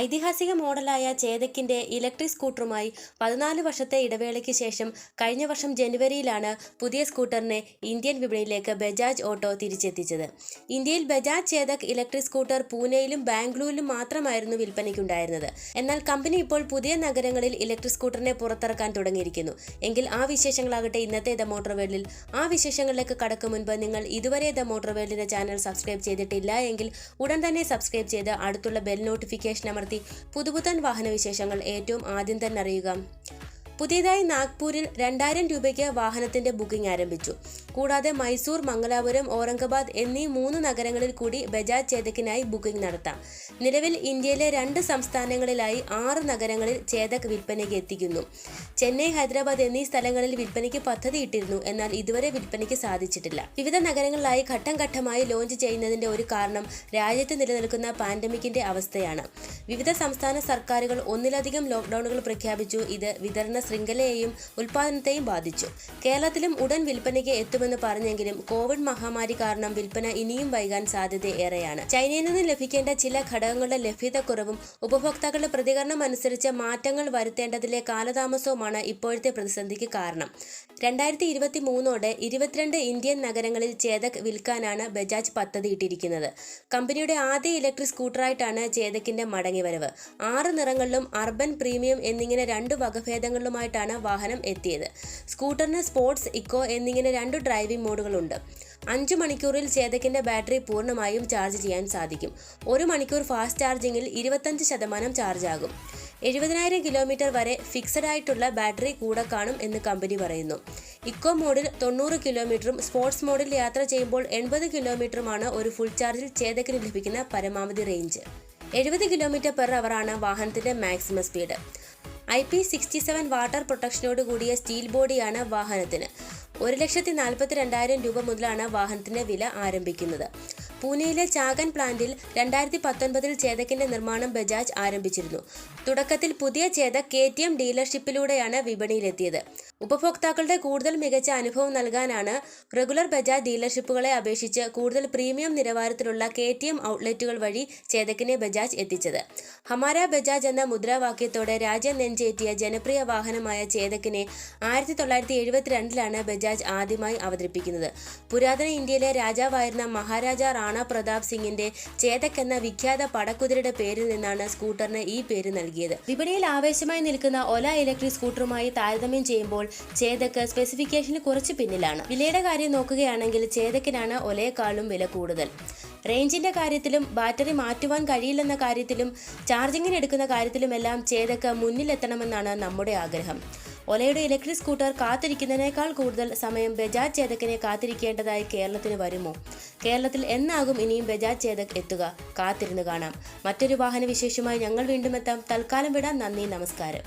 ഐതിഹാസിക മോഡലായ ചേതക്കിന്റെ ഇലക്ട്രിക് സ്കൂട്ടറുമായി 14 വർഷത്തെ ഇടവേളയ്ക്ക് ശേഷം കഴിഞ്ഞ വർഷം ജനുവരിയിലാണ് പുതിയ സ്കൂട്ടറിനെ ഇന്ത്യൻ വിപണിയിലേക്ക് ബജാജ് ഓട്ടോ തിരിച്ചെത്തിച്ചത്. ഇന്ത്യയിൽ ബജാജ് ചേതക് ഇലക്ട്രിക് സ്കൂട്ടർ പൂനെയിലും ബാംഗ്ലൂരിലും മാത്രമായിരുന്നു വിൽപ്പനയ്ക്കുണ്ടായിരുന്നത്. എന്നാൽ കമ്പനി ഇപ്പോൾ പുതിയ നഗരങ്ങളിൽ ഇലക്ട്രിക് സ്കൂട്ടറിനെ പുറത്തിറക്കാൻ തുടങ്ങിയിരിക്കുന്നു. എങ്കിൽ ആ വിശേഷങ്ങളാകട്ടെ ഇന്നത്തെ ദ മോട്ടോർ വേൾഡിൽ. ആ വിശേഷങ്ങളിലേക്ക് കടക്കും മുൻപ് നിങ്ങൾ ഇതുവരെ ദ മോട്ടോർ വേൾഡിന്റെ ചാനൽ സബ്സ്ക്രൈബ് ചെയ്തിട്ടില്ല എങ്കിൽ ഉടൻ തന്നെ സബ്സ്ക്രൈബ് ചെയ്ത് അടുത്തുള്ള ബെൽ നോട്ടിഫിക്കേഷൻ അമർത്തി പുതുപുത്തൻ വാഹന വിശേഷങ്ങൾ ഏറ്റവും ആദ്യം തന്നെ അറിയുക. പുതിയതായി നാഗ്പൂരിൽ 2000 രൂപയ്ക്ക് വാഹനത്തിന്റെ ബുക്കിംഗ് ആരംഭിച്ചു. കൂടാതെ മൈസൂർ, മംഗലാപുരം, ഔറംഗാബാദ് എന്നീ 3 നഗരങ്ങളിൽ കൂടി ബജാജ് ചേതക്കിനായി ബുക്കിംഗ് നടത്താം. നിലവിൽ ഇന്ത്യയിലെ 2 സംസ്ഥാനങ്ങളിലായി 6 നഗരങ്ങളിൽ ചേതക് വിൽപ്പനയ്ക്ക് എത്തിക്കുന്നു. ചെന്നൈ, ഹൈദരാബാദ് എന്നീ സ്ഥലങ്ങളിൽ വിൽപ്പനയ്ക്ക് പദ്ധതിയിട്ടിരുന്നു. എന്നാൽ ഇതുവരെ വിൽപ്പനയ്ക്ക് സാധിച്ചിട്ടില്ല. വിവിധ നഗരങ്ങളിലായി ഘട്ടം ഘട്ടമായി ലോഞ്ച് ചെയ്യുന്നതിന്റെ ഒരു കാരണം രാജ്യത്ത് നിലനിൽക്കുന്ന പാൻഡമിക്കിന്റെ അവസ്ഥയാണ്. വിവിധ സംസ്ഥാന സർക്കാരുകൾ ഒന്നിലധികം ലോക്ക്ഡൌണുകൾ പ്രഖ്യാപിച്ചു. ഇത് വിതരണ ശൃംഖലയെയും ഉൽപാദനത്തെയും ബാധിച്ചു. കേരളത്തിലും ഉടൻ വിൽപ്പനയ്ക്ക് എത്തുമെന്ന് പറഞ്ഞെങ്കിലും കോവിഡ് മഹാമാരി കാരണം വിൽപ്പന ഇനിയും വൈകാൻ സാധ്യത ഏറെയാണ്. ചൈനയിൽ നിന്ന് ലഭിക്കേണ്ട ചില ഘടകങ്ങളുടെ ലഭ്യതക്കുറവും ഉപഭോക്താക്കളുടെ പ്രതികരണം അനുസരിച്ച് മാറ്റങ്ങൾ വരുത്തേണ്ടതിലെ കാലതാമസവുമാണ് ഇപ്പോഴത്തെ പ്രതിസന്ധിക്ക് കാരണം. 2023ഓടെ 22 ഇന്ത്യൻ നഗരങ്ങളിൽ ചേതക് വിൽക്കാനാണ് ബജാജ് പദ്ധതിയിട്ടിരിക്കുന്നത്. കമ്പനിയുടെ ആദ്യ ഇലക്ട്രിക് സ്കൂട്ടറായിട്ടാണ് ചേതക്കിന്റെ മടങ്ങിവരവ്. 6 നിറങ്ങളിലും അർബൻ, പ്രീമിയം എന്നിങ്ങനെ 2 വകഭേദങ്ങളിലുമായിട്ടാണ് വാഹനം എത്തിയത്. സ്കൂട്ടറിന് സ്പോർട്സ്, ഇക്കോ എന്നിങ്ങനെ 2 ഡ്രൈവിംഗ് മോഡുകളുണ്ട്. 5 മണിക്കൂറിൽ ചേതക്കിന്റെ ബാറ്ററി പൂർണ്ണമായും ചാർജ് ചെയ്യാൻ സാധിക്കും. 1 മണിക്കൂർ ഫാസ്റ്റ് ചാർജിങ്ങിൽ 25% ചാർജ് ആകും. 70,000 കിലോമീറ്റർ വരെ ഫിക്സഡ് ആയിട്ടുള്ള ബാറ്ററി കൂടെ കാണും എന്ന് കമ്പനി പറയുന്നു. ഇക്കോ മോഡിൽ 90 കിലോമീറ്ററും സ്പോർട്സ് മോഡിൽ യാത്ര ചെയ്യുമ്പോൾ 80 കിലോമീറ്ററുമാണ് ഒരു ഫുൾ ചാർജിൽ ചേതക്കിന് ലഭിക്കുന്ന പരമാവധി റേഞ്ച്. 70 km/h ആണ് വാഹനത്തിന്റെ മാക്സിമം സ്പീഡ്. IP67 വാട്ടർ പ്രൊട്ടക്ഷനോട് കൂടിയ സ്റ്റീൽ ബോഡിയാണ് വാഹനത്തിന്. 1,42,000 രൂപ മുതലാണ് വാഹനത്തിന്റെ വില ആരംഭിക്കുന്നത്. പൂനെയിലെ ചാകൻ പ്ലാന്റിൽ 2019 ചേതക്കിന്റെ നിർമ്മാണം ബജാജ് ആരംഭിച്ചിരുന്നു. തുടക്കത്തിൽ പുതിയ ചേതക് KTM ഡീലർഷിപ്പിലൂടെയാണ് വിപണിയിലെത്തിയത്. ഉപഭോക്താക്കളുടെ കൂടുതൽ മികച്ച അനുഭവം നൽകാനാണ് റെഗുലർ ബജാജ് ഡീലർഷിപ്പുകളെ അപേക്ഷിച്ച് കൂടുതൽ പ്രീമിയം നിലവാരത്തിലുള്ള KTM ഔട്ട്ലെറ്റുകൾ വഴി ചേതക്കിനെ ബജാജ് എത്തിച്ചത്. ഹമാര ബജാജ് എന്ന മുദ്രാവാക്യത്തോടെ രാജ്യം നെഞ്ചേറ്റിയ ജനപ്രിയ വാഹനമായ ചേതക്കിനെ 1972ലാണ് ബജാജ് ആദ്യമായി അവതരിപ്പിക്കുന്നത്. പുരാതന ഇന്ത്യയിലെ രാജാവായിരുന്ന മഹാരാജ റാണ പ്രതാപ് സിംഗിന്റെ ചേതക് എന്ന വിഖ്യാത പടക്കുതിരയുടെ പേരിൽ നിന്നാണ് സ്കൂട്ടറിന് ഈ പേര് നൽകിയത്. വിപണിയിൽ ആവേശമായി നിൽക്കുന്ന ഒല ഇലക്ട്രിക് സ്കൂട്ടറുമായി താരതമ്യം ചെയ്യുമ്പോൾ ചേതക് സ്പെസിഫിക്കേഷനിൽ കുറച്ച് പിന്നിലാണ്. വിലയുടെ കാര്യം നോക്കുകയാണെങ്കിൽ ചേതക്കിനാണ് ഒലയെക്കാളും വില കൂടുതൽ. റേഞ്ചിന്റെ കാര്യത്തിലും ബാറ്ററി മാറ്റുവാൻ കഴിയില്ലെന്ന കാര്യത്തിലും ചാർജിങ്ങിന് എടുക്കുന്ന കാര്യത്തിലുമെല്ലാം ചേതക് മുന്നിലെത്തണമെന്നാണ് നമ്മുടെ ആഗ്രഹം. ഒലയുടെ ഇലക്ട്രിക് സ്കൂട്ടർ കാത്തിരിക്കുന്നതിനേക്കാൾ കൂടുതൽ സമയം ബജാജ് ചേതക്കിനെ കാത്തിരിക്കേണ്ടതായി കേരളത്തിന് വരുമോ? കേരളത്തിൽ എന്നാകും ഇനിയും ബജാജ് ചേതക് എത്തുക? കാത്തിരുന്ന് കാണാം. മറ്റൊരു വാഹന വിശേഷമായി ഞങ്ങൾ വീണ്ടും എത്താം. തൽക്കാലം വിടാം. നന്ദി, നമസ്കാരം.